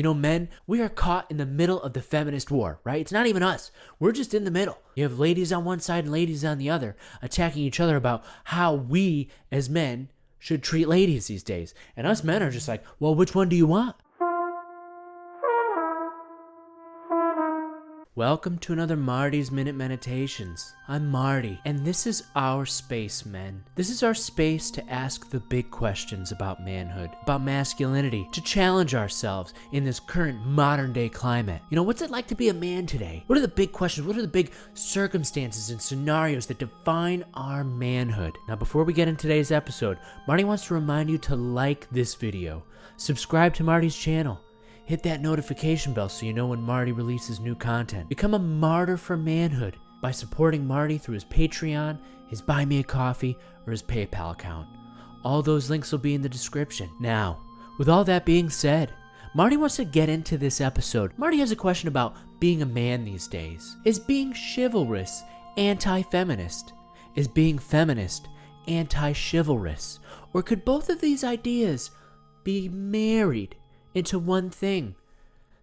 Men, we are caught in the middle of the feminist war, right? It's not even us. We're just in the middle. You have ladies on one side and ladies on the other attacking each other about how we as men should treat ladies these days. And us men are just like, well, which one do you want? Welcome to another Marty's Minute Meditations. I'm Marty, and this is our space, men. This is our space to ask the big questions about manhood, about masculinity, to challenge ourselves in this current modern day climate. What's it like to be a man today? What are the big questions? What are the big circumstances and scenarios that define our manhood? Now, before we get into today's episode, Marty wants to remind you to like this video, subscribe to Marty's channel, hit that notification bell so you know when Marty releases new content. Become a martyr for manhood by supporting Marty through his Patreon, his Buy Me a Coffee, or his PayPal account. All those links will be in the description. Now, with all that being said, Marty wants to get into this episode. Marty has a question about being a man these days. Is being chivalrous anti-feminist? Is being feminist anti-chivalrous? Or could both of these ideas be married into one thing?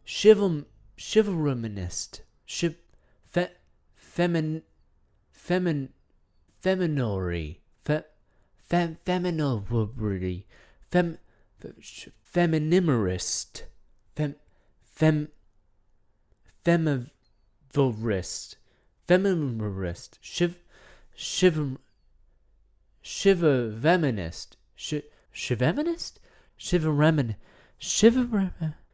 Chivalrous, feminility, feminimorist, feminimorist,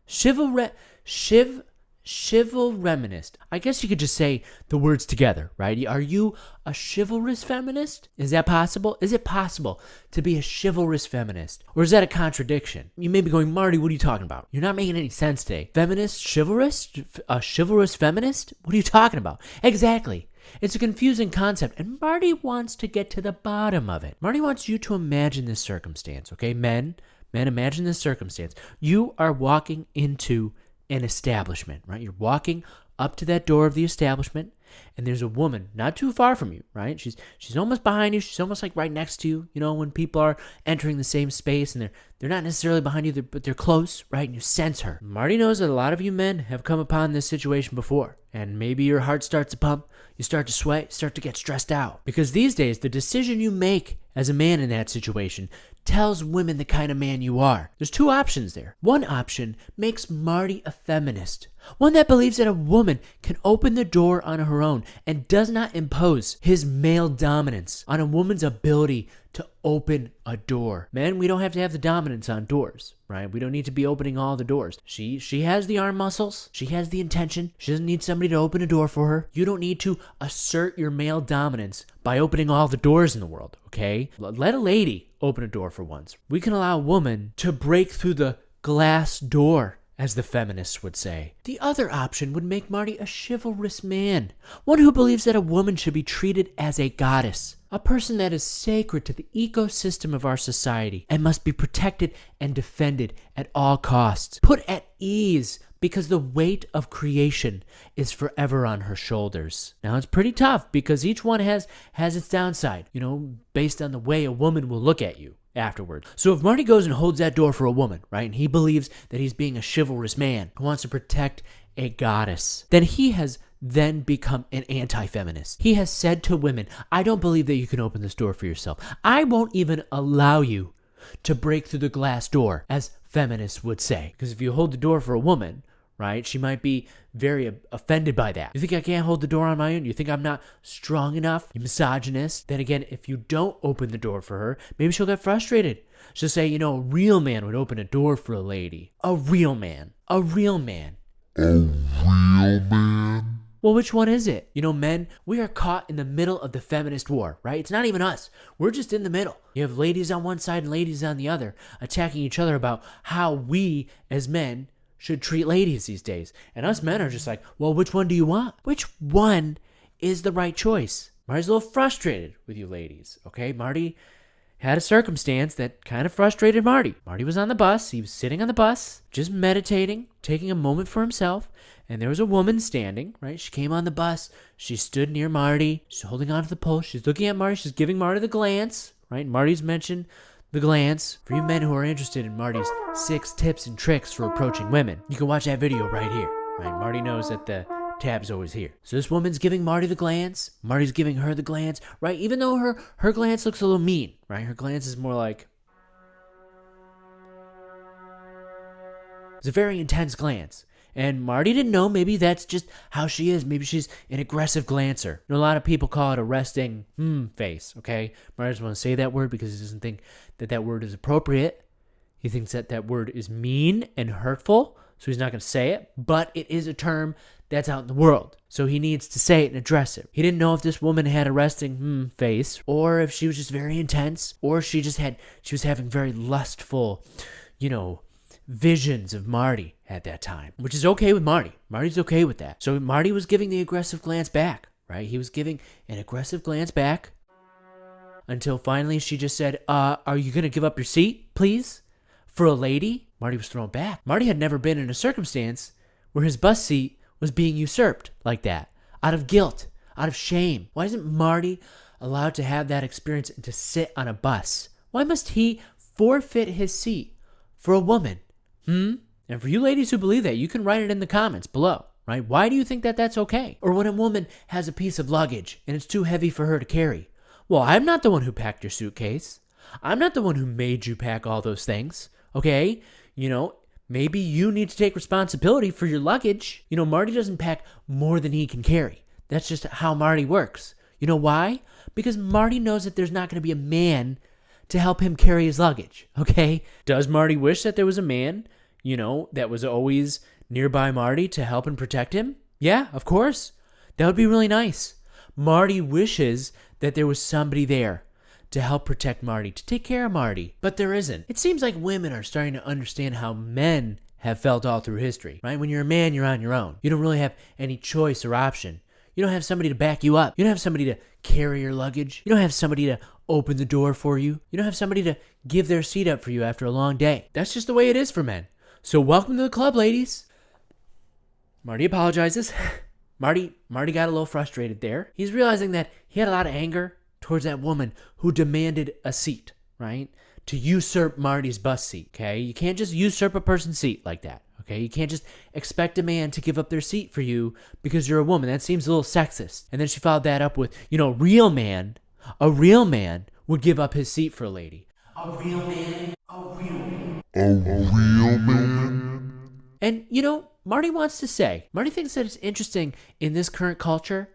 chivalreminist, chivalreminist. I guess you could just say the words together, right? Are you a chivalrous feminist? Is that possible? Is it possible to be a chivalrous feminist? Or is that a contradiction? You may be going, Marty, what are you talking about? You're not making any sense today. Feminist, chivalrous? A chivalrous feminist? What are you talking about? Exactly. It's a confusing concept, and Marty wants to get to the bottom of it. Marty wants you to imagine this circumstance, okay? Men, imagine this circumstance. You are walking into an establishment, right? You're walking up to that door of the establishment, and there's a woman not too far from you, right? She's almost behind you. She's almost like right next to you. When people are entering the same space and they're not necessarily behind you, but they're close, right? And you sense her. Marty knows that a lot of you men have come upon this situation before, and maybe your heart starts to pump, you start to sweat, you start to get stressed out. Because these days, the decision you make as a man in that situation tells women the kind of man you are. There's two options there. One option makes Marty a feminist, one that believes that a woman can open the door on her own and does not impose his male dominance on a woman's ability to open a door. Men, we don't have to have the dominance on doors, right? We don't need to be opening all the doors. She has the arm muscles. She has the intention. She doesn't need somebody to open a door for her. You don't need to assert your male dominance by opening all the doors in the world, okay? Let a lady open a door for once. We can allow a woman to break through the glass door, as the feminists would say. The other option would make Marty a chivalrous man, one who believes that a woman should be treated as a goddess, a person that is sacred to the ecosystem of our society and must be protected and defended at all costs, put at ease because the weight of creation is forever on her shoulders. Now, it's pretty tough because each one has its downside, based on the way a woman will look at you afterward. So if Marty goes and holds that door for a woman, right, and he believes that he's being a chivalrous man who wants to protect a goddess, then he has then become an anti-feminist. He has said to women, I don't believe that you can open this door for yourself. I won't even allow you to break through the glass door, as feminists would say. Because if you hold the door for a woman, right, she might be very offended by that. You think I can't hold the door on my own? You think I'm not strong enough? You misogynist. Then again, if you don't open the door for her, maybe she'll get frustrated. She'll say, a real man would open a door for a lady. A real man. A real man. A real man? Well, which one is it? Men, we are caught in the middle of the feminist war, right? It's not even us. We're just in the middle. You have ladies on one side and ladies on the other attacking each other about how we as men should treat ladies these days. And us men are just like, well, which one do you want? Which one is the right choice? Marty's a little frustrated with you ladies, okay? Marty had a circumstance that kind of frustrated Marty. Marty was on the bus. He was sitting on the bus, just meditating, taking a moment for himself. And there was a woman standing, right? She came on the bus. She stood near Marty. She's holding on to the pole. She's looking at Marty. She's giving Marty the glance, right? Marty's mentioned the glance. For you men who are interested in Marty's 6 tips and tricks for approaching women, you can watch that video right here. Right? Marty knows that the tab's always here. So this woman's giving Marty the glance. Marty's giving her the glance, right? Even though her glance looks a little mean, right? Her glance is more like... It's a very intense glance. And Marty didn't know. Maybe that's just how she is. Maybe she's an aggressive glancer. You know, a lot of people call it a resting face, okay? Marty doesn't want to say that word because he doesn't think that that word is appropriate. He thinks that that word is mean and hurtful, so he's not going to say it. But it is a term that's out in the world, so he needs to say it and address it. He didn't know if this woman had a resting face, or if she was just very intense, or she was having very lustful, visions of Marty at that time, which is okay with Marty. Marty's okay with that. So Marty was giving the aggressive glance back, right? He was giving an aggressive glance back until finally she just said, are you going to give up your seat, please? For a lady? Marty was thrown back. Marty had never been in a circumstance where his bus seat was being usurped like that, out of guilt, out of shame. Why isn't Marty allowed to have that experience and to sit on a bus? Why must he forfeit his seat for a woman? And for you ladies who believe that, you can write it in the comments below, right? Why do you think that that's okay? Or when a woman has a piece of luggage and it's too heavy for her to carry. Well, I'm not the one who packed your suitcase. I'm not the one who made you pack all those things, okay? Maybe you need to take responsibility for your luggage. Marty doesn't pack more than he can carry. That's just how Marty works. You know why? Because Marty knows that there's not going to be a man to help him carry his luggage, okay? Does Marty wish that there was a man, that was always nearby Marty to help and protect him? Yeah, of course. That would be really nice. Marty wishes that there was somebody there to help protect Marty, to take care of Marty. But there isn't. It seems like women are starting to understand how men have felt all through history, right? When you're a man, you're on your own. You don't really have any choice or option. You don't have somebody to back you up. You don't have somebody to carry your luggage. You don't have somebody to open the door for you. You don't have somebody to give their seat up for you after a long day. That's just the way it is for men. So welcome to the club, ladies. Marty apologizes. Marty got a little frustrated there. He's realizing that he had a lot of anger towards that woman who demanded a seat, right? To usurp Marty's bus seat, okay? You can't just usurp a person's seat like that, okay? You can't just expect a man to give up their seat for you because you're a woman. That seems a little sexist. And then she followed that up with, a real man would give up his seat for a lady. A real man. A real man? And, Marty wants to say, Marty thinks that it's interesting in this current culture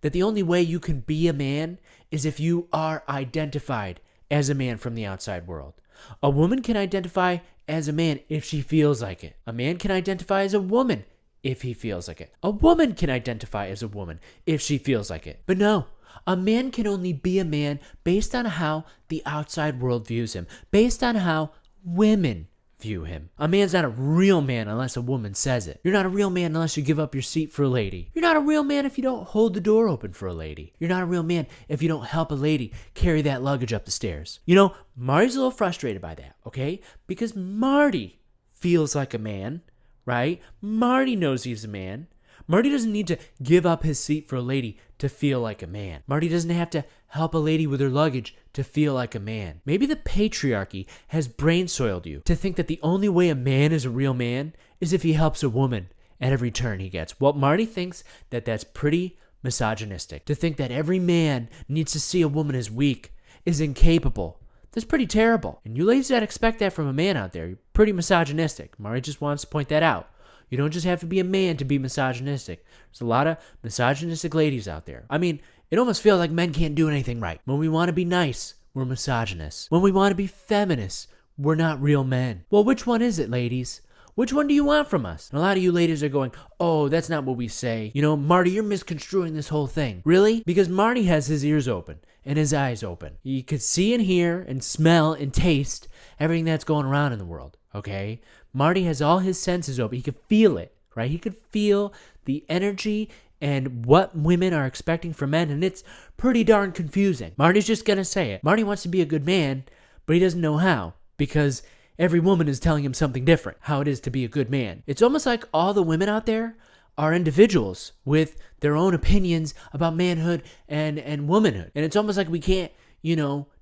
that the only way you can be a man is if you are identified as a man from the outside world. A woman can identify as a man if she feels like it. A man can identify as a woman if he feels like it. A woman can identify as a woman if she feels like it. But no, a man can only be a man based on how the outside world views him, based on how women view him. A man's not a real man unless a woman says it. You're not a real man unless you give up your seat for a lady. You're not a real man if you don't hold the door open for a lady. You're not a real man if you don't help a lady carry that luggage up the stairs. Marty's a little frustrated by that, okay? Because Marty feels like a man, right? Marty knows he's a man. Marty doesn't need to give up his seat for a lady to feel like a man. Marty doesn't have to help a lady with her luggage to feel like a man. Maybe the patriarchy has brain-soiled you to think that the only way a man is a real man is if he helps a woman at every turn he gets. Well, Marty thinks that that's pretty misogynistic. To think that every man needs to see a woman as weak, is incapable. That's pretty terrible. And you ladies that expect that from a man out there, you're pretty misogynistic. Marty just wants to point that out. You don't just have to be a man to be misogynistic. There's a lot of misogynistic ladies out there. I mean, it almost feels like men can't do anything right. When we want to be nice, we're misogynists. When we want to be feminists, we're not real men. Well, which one is it, ladies? Which one do you want from us? And a lot of you ladies are going, oh, that's not what we say. Marty, you're misconstruing this whole thing. Really? Because Marty has his ears open and his eyes open. He could see and hear and smell and taste everything that's going around in the world, okay? Marty has all his senses open. He could feel it, right? He could feel the energy and what women are expecting from men, and it's pretty darn confusing. Marty's just gonna say it. Marty wants to be a good man, but he doesn't know how, because every woman is telling him something different, how it is to be a good man. It's almost like all the women out there are individuals with their own opinions about manhood and womanhood. And it's almost like we can't,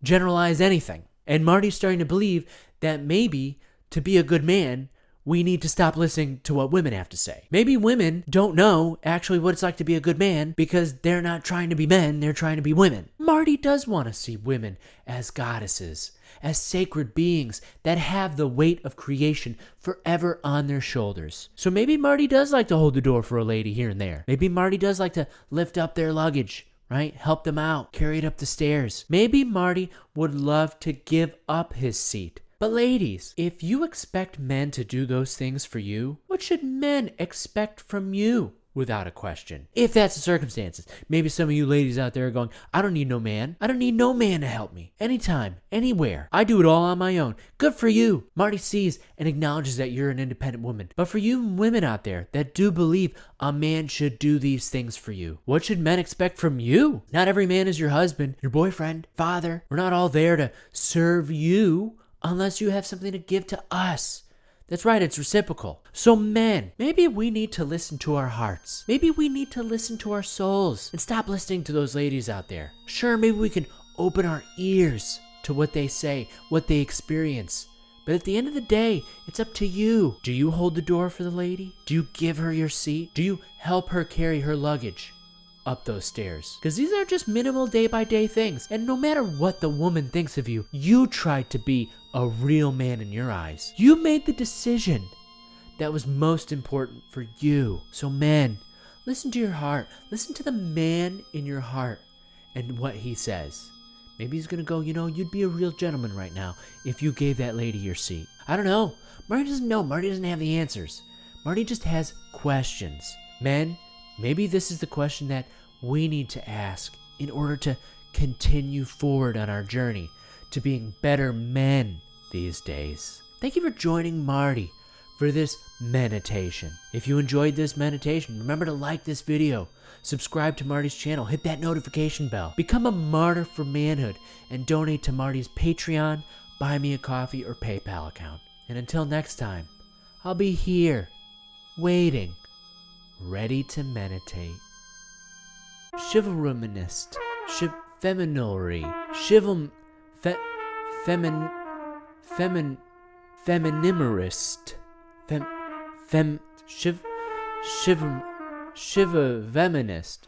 generalize anything. And Marty's starting to believe that maybe to be a good man, we need to stop listening to what women have to say. Maybe women don't know actually what it's like to be a good man because they're not trying to be men, they're trying to be women. Marty does want to see women as goddesses, as sacred beings that have the weight of creation forever on their shoulders. So maybe Marty does like to hold the door for a lady here and there. Maybe Marty does like to lift up their luggage, right? Help them out, carry it up the stairs. Maybe Marty would love to give up his seat. But ladies, if you expect men to do those things for you, what should men expect from you? Without a question. If that's the circumstances. Maybe some of you ladies out there are going, I don't need no man. I don't need no man to help me. Anytime, anywhere. I do it all on my own. Good for you. Marty sees and acknowledges that you're an independent woman. But for you women out there that do believe a man should do these things for you, what should men expect from you? Not every man is your husband, your boyfriend, father. We're not all there to serve you unless you have something to give to us. That's right, it's reciprocal. So men, maybe we need to listen to our hearts. Maybe we need to listen to our souls and stop listening to those ladies out there. Sure, maybe we can open our ears to what they say, what they experience. But at the end of the day, it's up to you. Do you hold the door for the lady? Do you give her your seat? Do you help her carry her luggage up those stairs? Because these are just minimal day-by-day things. And no matter what the woman thinks of you, you tried to be a real man in your eyes. You made the decision that was most important for you. So men, listen to your heart. Listen to the man in your heart and what he says. Maybe he's gonna go, you'd be a real gentleman right now if you gave that lady your seat. I don't know. Marty doesn't know. Marty doesn't have the answers. Marty just has questions. Men, maybe this is the question that we need to ask in order to continue forward on our journey to being better men these days. Thank you for joining Marty for this MENitation. If you enjoyed this MENitation, remember to like this video, subscribe to Marty's channel, hit that notification bell, become a martyr for manhood, and donate to Marty's Patreon, Buy Me a Coffee, or PayPal account. And until next time, I'll be here, waiting, ready to meditate. Chivalrumist, feminary, feminimerist, shiva feminist,